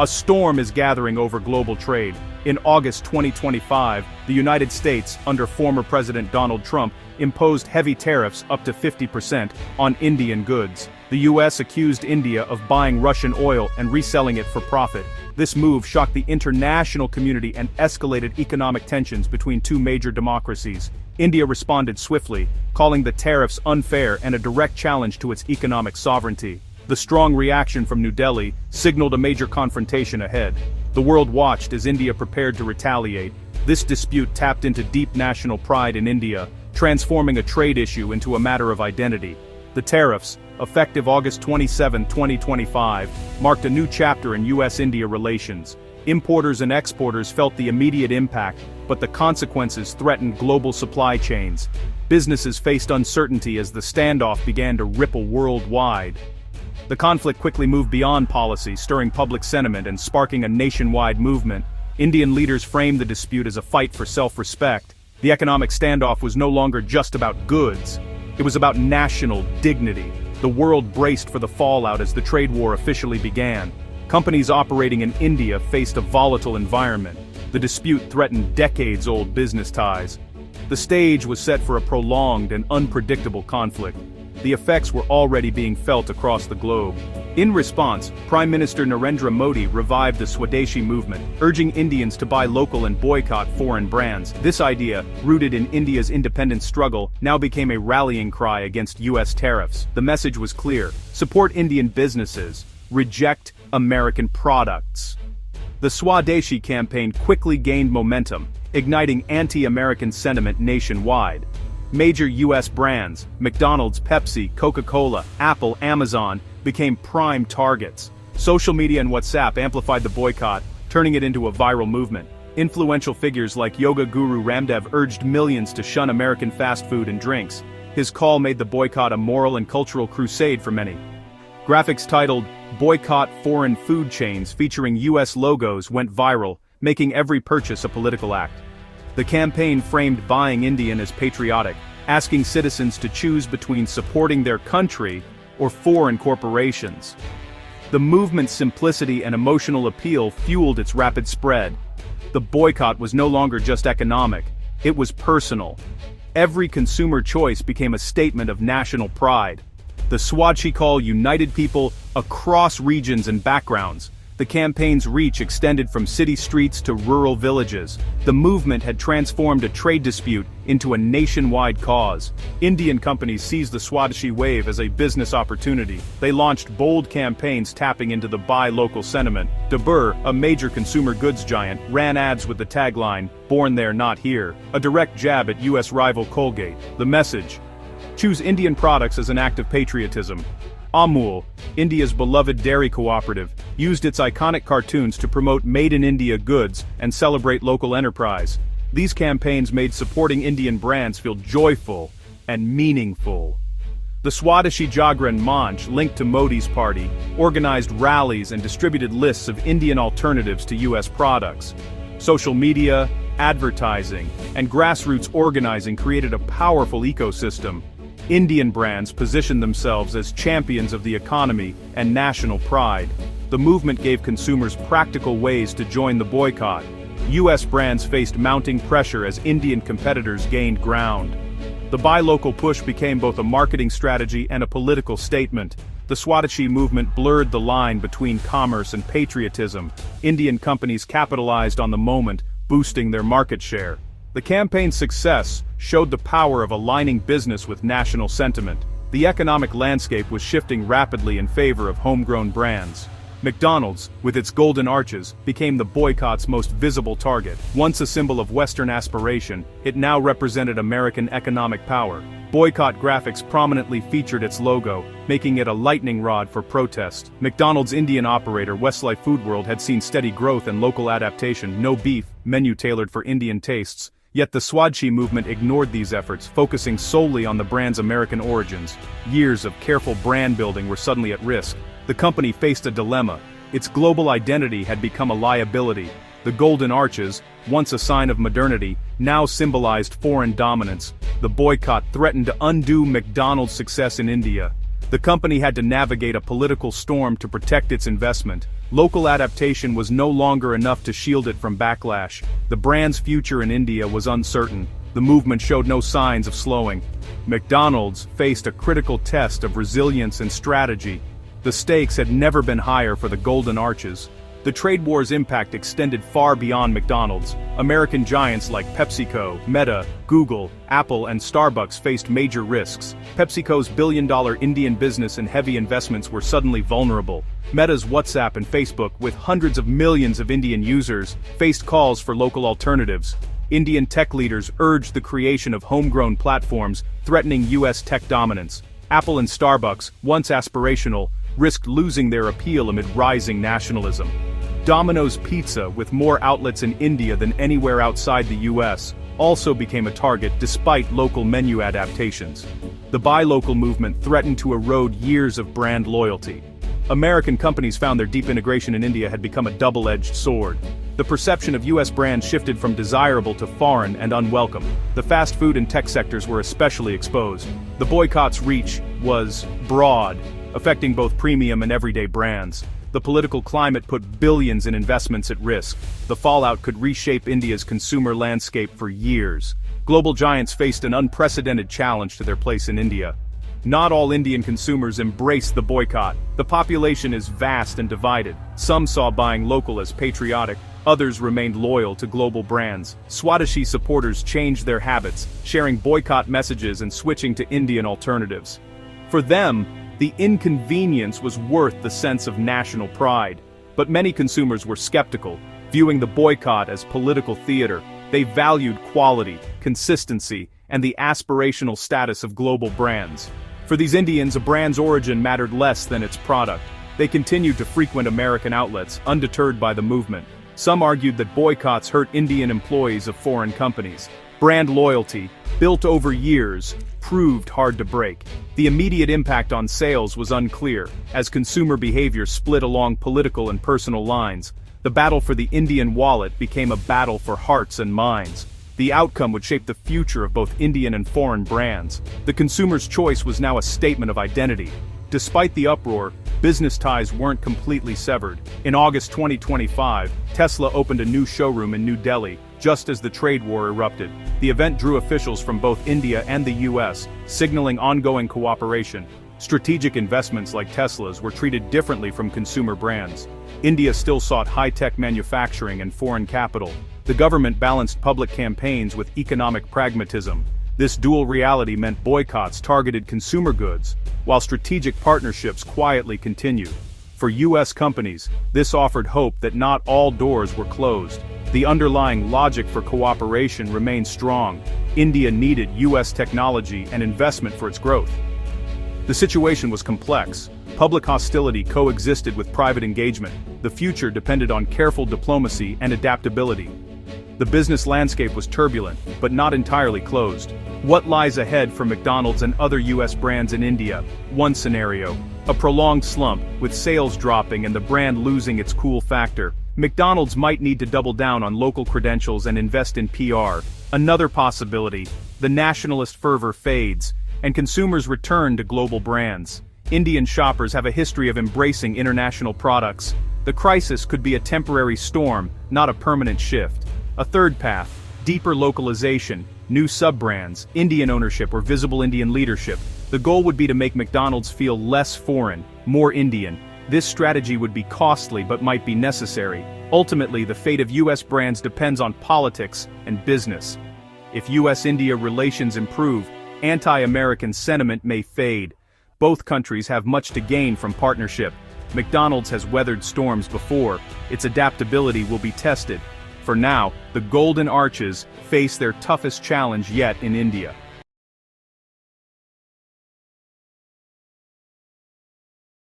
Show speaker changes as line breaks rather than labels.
A storm is gathering over global trade. In August 2025, the United States, under former President Donald Trump, imposed heavy tariffs up to 50% on Indian goods. The US accused India of buying Russian oil and reselling it for profit. This move shocked the international community and escalated economic tensions between two major democracies. India responded swiftly, calling the tariffs unfair and a direct challenge to its economic sovereignty. The strong reaction from New Delhi signaled a major confrontation ahead. The world watched as India prepared to retaliate. This dispute tapped into deep national pride in India, transforming a trade issue into a matter of identity. The tariffs, effective August 27, 2025, marked a new chapter in US-India relations. Importers and exporters felt the immediate impact, but the consequences threatened global supply chains. Businesses faced uncertainty as the standoff began to ripple worldwide. The conflict quickly moved beyond policy, stirring public sentiment and sparking a nationwide movement. Indian leaders framed the dispute as a fight for self-respect. The economic standoff was no longer just about goods. It was about national dignity. The world braced for the fallout as the trade war officially began. Companies operating in India faced a volatile environment. The dispute threatened decades-old business ties. The stage was set for a prolonged and unpredictable conflict. The effects were already being felt across the globe. In response, Prime Minister Narendra Modi revived the Swadeshi movement, urging Indians to buy local and boycott foreign brands. This idea, rooted in India's independence struggle, now became a rallying cry against US tariffs. The message was clear: support Indian businesses, reject American products. The Swadeshi campaign quickly gained momentum, igniting anti-American sentiment nationwide. Major US brands, McDonald's, Pepsi, Coca-Cola, Apple, Amazon, became prime targets. Social media and WhatsApp amplified the boycott, turning it into a viral movement. Influential figures like yoga guru Ramdev urged millions to shun American fast food and drinks. His call made the boycott a moral and cultural crusade for many. Graphics titled, "Boycott Foreign Food Chains" featuring US logos went viral, making every purchase a political act. The campaign framed buying Indian as patriotic, asking citizens to choose between supporting their country or foreign corporations. The movement's simplicity and emotional appeal fueled its rapid spread. The boycott was no longer just economic, it was personal. Every consumer choice became a statement of national pride. The Swadeshi call united people across regions and backgrounds. The campaign's reach extended from city streets to rural villages. The movement had transformed a trade dispute into a nationwide cause. Indian companies seized the Swadeshi wave as a business opportunity. They launched bold campaigns tapping into the buy local sentiment. Dabur, a major consumer goods giant, ran ads with the tagline, "Born there, not here," a direct jab at US rival Colgate. The message: choose Indian products as an act of patriotism. Amul, India's beloved dairy cooperative, used its iconic cartoons to promote made-in-India goods and celebrate local enterprise. These campaigns made supporting Indian brands feel joyful and meaningful. The Swadeshi Jagran Manch, linked to Modi's party, organized rallies and distributed lists of Indian alternatives to US products. Social media, advertising, and grassroots organizing created a powerful ecosystem. Indian brands positioned themselves as champions of the economy and national pride. The movement gave consumers practical ways to join the boycott. US brands faced mounting pressure as Indian competitors gained ground. The buy local push became both a marketing strategy and a political statement. The Swadeshi movement blurred the line between commerce and patriotism. Indian companies capitalized on the moment, boosting their market share. The campaign's success showed the power of aligning business with national sentiment. The economic landscape was shifting rapidly in favor of homegrown brands. McDonald's, with its golden arches, became the boycott's most visible target. Once a symbol of Western aspiration, it now represented American economic power. Boycott graphics prominently featured its logo, making it a lightning rod for protest. McDonald's Indian operator Westlife Foodworld had seen steady growth and local adaptation. No beef, menu tailored for Indian tastes. Yet the Swadeshi movement ignored these efforts, focusing solely on the brand's American origins. Years of careful brand building were suddenly at risk. The company faced a dilemma. Its global identity had become a liability. The golden arches, once a sign of modernity, now symbolized foreign dominance. The boycott threatened to undo McDonald's success in India. The company had to navigate a political storm to protect its investment. Local adaptation was no longer enough to shield it from backlash. The brand's future in India was uncertain. The movement showed no signs of slowing. McDonald's faced a critical test of resilience and strategy. The stakes had never been higher for the Golden Arches. The trade war's impact extended far beyond McDonald's. American giants like PepsiCo, Meta, Google, Apple, and Starbucks faced major risks. PepsiCo's billion-dollar Indian business and heavy investments were suddenly vulnerable. Meta's WhatsApp and Facebook, with hundreds of millions of Indian users, faced calls for local alternatives. Indian tech leaders urged the creation of homegrown platforms, threatening U.S. tech dominance. Apple and Starbucks, once aspirational, risked losing their appeal amid rising nationalism. Domino's Pizza, with more outlets in India than anywhere outside the US, also became a target despite local menu adaptations. The buy local movement threatened to erode years of brand loyalty. American companies found their deep integration in India had become a double-edged sword. The perception of US brands shifted from desirable to foreign and unwelcome. The fast food and tech sectors were especially exposed. The boycott's reach was broad, affecting both premium and everyday brands. The political climate put billions in investments at risk. The fallout could reshape India's consumer landscape for years. Global giants faced an unprecedented challenge to their place in India. Not all Indian consumers embraced the boycott. The population is vast and divided. Some saw buying local as patriotic, others remained loyal to global brands. Swadeshi supporters changed their habits, sharing boycott messages and switching to Indian alternatives. For them, the inconvenience was worth the sense of national pride. But many consumers were skeptical, viewing the boycott as political theater. They valued quality, consistency, and the aspirational status of global brands. For these Indians, a brand's origin mattered less than its product. They continued to frequent American outlets, undeterred by the movement. Some argued that boycotts hurt Indian employees of foreign companies. Brand loyalty, built over years, proved hard to break. The immediate impact on sales was unclear, as consumer behavior split along political and personal lines. The battle for the Indian wallet became a battle for hearts and minds. The outcome would shape the future of both Indian and foreign brands. The consumer's choice was now a statement of identity. Despite the uproar, business ties weren't completely severed. In August 2025, Tesla opened a new showroom in New Delhi, just as the trade war erupted. The event drew officials from both India and the US, signaling ongoing cooperation. Strategic investments like Tesla's were treated differently from consumer brands. India still sought high-tech manufacturing and foreign capital. The government balanced public campaigns with economic pragmatism. This dual reality meant boycotts targeted consumer goods, while strategic partnerships quietly continued. For US companies, this offered hope that not all doors were closed. The underlying logic for cooperation remained strong. India needed US technology and investment for its growth. The situation was complex. Public hostility coexisted with private engagement. The future depended on careful diplomacy and adaptability. The business landscape was turbulent, but not entirely closed. What lies ahead for McDonald's and other US brands in India? One scenario: a prolonged slump, with sales dropping and the brand losing its cool factor. McDonald's might need to double down on local credentials and invest in PR. Another possibility: the nationalist fervor fades, and consumers return to global brands. Indian shoppers have a history of embracing international products. The crisis could be a temporary storm, not a permanent shift. A third path: deeper localization, new sub-brands, Indian ownership or visible Indian leadership. The goal would be to make McDonald's feel less foreign, more Indian. This strategy would be costly but might be necessary. Ultimately, the fate of US brands depends on politics and business. If US-India relations improve, anti-American sentiment may fade. Both countries have much to gain from partnership. McDonald's has weathered storms before. Its adaptability will be tested. For now, the Golden Arches face their toughest challenge yet in India.